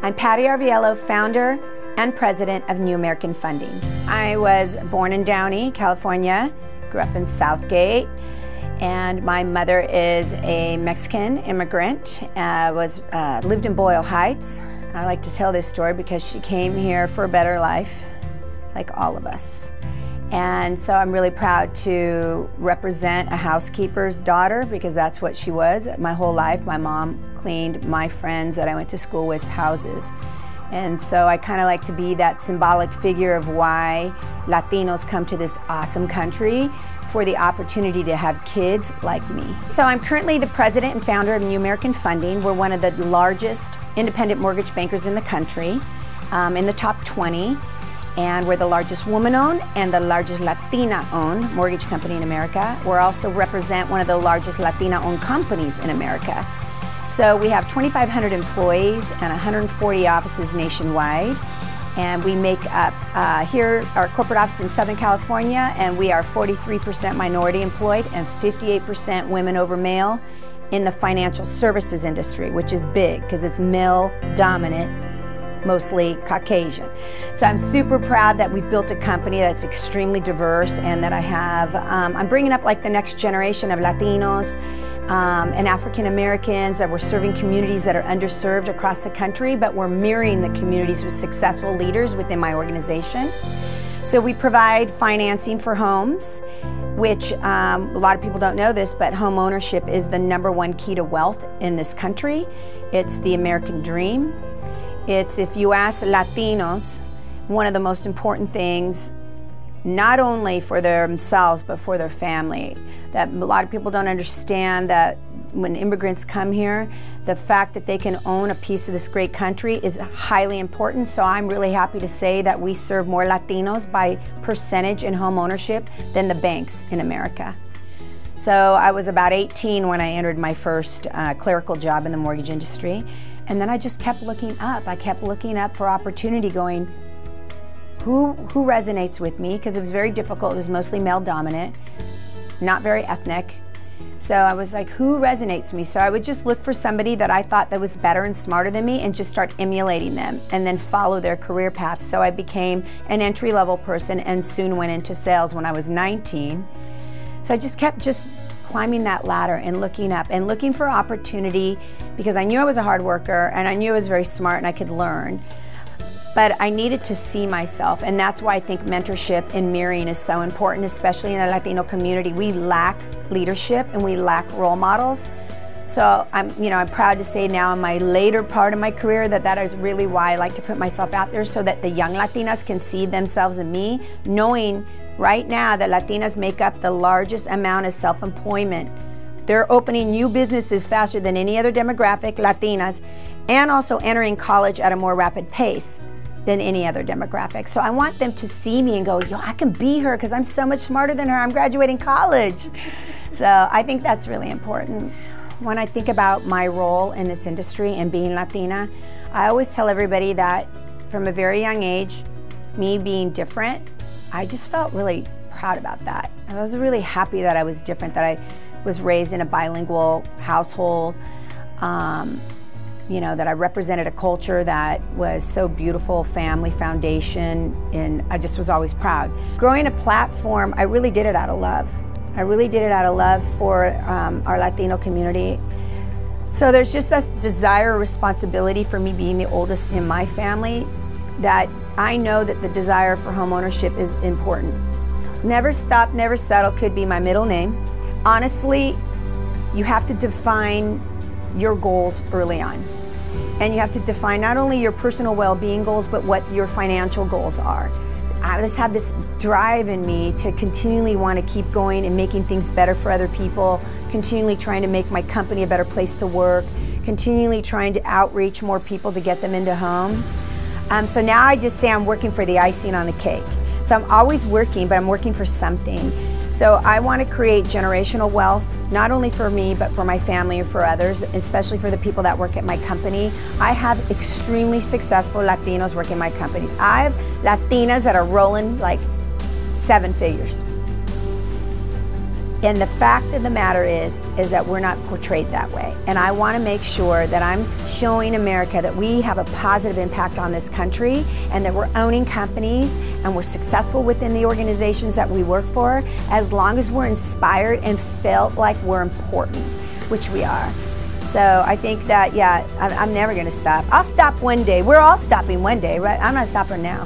I'm Patty Arvielo, founder and president of New American Funding. I was born in Downey, California, grew up in Southgate, and my mother is a Mexican immigrant, lived in Boyle Heights. I like to tell this story because she came here for a better life, like all of us. And so I'm really proud to represent a housekeeper's daughter, because that's what she was. My whole life, my mom cleaned my friends that I went to school with houses. And so I kind of like to be that symbolic figure of why Latinos come to this awesome country for the opportunity to have kids like me. So I'm currently the president and founder of New American Funding. We're one of the largest independent mortgage bankers in the country, in the top 20. And we're the largest woman-owned and the largest Latina-owned mortgage company in America. We also represent one of the largest Latina-owned companies in America. So we have 2,500 employees and 140 offices nationwide. And we make up here our corporate office in Southern California, and we are 43% minority employed and 58% women over male in the financial services industry, which is big because it's male dominant, mostly Caucasian. So I'm super proud that we've built a company that's extremely diverse, and that I have, I'm bringing up like the next generation of Latinos and African Americans, that we're serving communities that are underserved across the country, but we're mirroring the communities with successful leaders within my organization. So we provide financing for homes, which a lot of people don't know this, but home ownership is the #1 key to wealth in this country. It's the American dream. It's, if you ask Latinos, one of the most important things, not only for themselves, but for their family. That a lot of people don't understand that when immigrants come here, the fact that they can own a piece of this great country is highly important. So I'm really happy to say that we serve more Latinos by percentage in home ownership than the banks in America. So I was about 18 when I entered my first clerical job in the mortgage industry. And then I just kept looking up. I kept looking up for opportunity, going, who resonates with me? Because it was very difficult. It was mostly male dominant, not very ethnic. So I was like, who resonates with me? So I would just look for somebody that I thought that was better and smarter than me and just start emulating them and then follow their career path. So I became an entry-level person and soon went into sales when I was 19. So I just kept climbing that ladder and looking up and looking for opportunity, because I knew I was a hard worker and I knew I was very smart and I could learn. But I needed to see myself, and that's why I think mentorship and mirroring is so important, especially in the Latino community. We lack leadership and we lack role models. So I'm proud to say now in my later part of my career that is really why I like to put myself out there, so that the young Latinas can see themselves in me, knowing right now that Latinas make up the largest amount of self-employment. They're opening new businesses faster than any other demographic, Latinas, and also entering college at a more rapid pace than any other demographic. So I want them to see me and go, yo, I can be her because I'm so much smarter than her. I'm graduating college. So I think that's really important. When I think about my role in this industry and being Latina, I always tell everybody that from a very young age, me being different, I just felt really proud about that. I was really happy that I was different, that I was raised in a bilingual household, that I represented a culture that was so beautiful, family foundation, and I just was always proud. Growing a platform, I really did it out of love. I really did it out of love for our Latino community. So there's just this desire or responsibility for me being the oldest in my family, that I know that the desire for home ownership is important. Never Stop, Never Settle could be my middle name. Honestly, you have to define your goals early on. And you have to define not only your personal well-being goals, but what your financial goals are. I just have this drive in me to continually want to keep going and making things better for other people, continually trying to make my company a better place to work, continually trying to outreach more people to get them into homes. So now I just say I'm working for the icing on the cake. So I'm always working, but I'm working for something. So I want to create generational wealth, not only for me, but for my family and for others, especially for the people that work at my company. I have extremely successful Latinos working my companies. I have Latinas that are rolling like 7 figures. And the fact of the matter is that we're not portrayed that way. And I want to make sure that I'm showing America that we have a positive impact on this country and that we're owning companies and we're successful within the organizations that we work for as long as we're inspired and felt like we're important, which we are. So I think that, yeah, I'm never going to stop. I'll stop one day. We're all stopping one day, right? I'm not stopping now.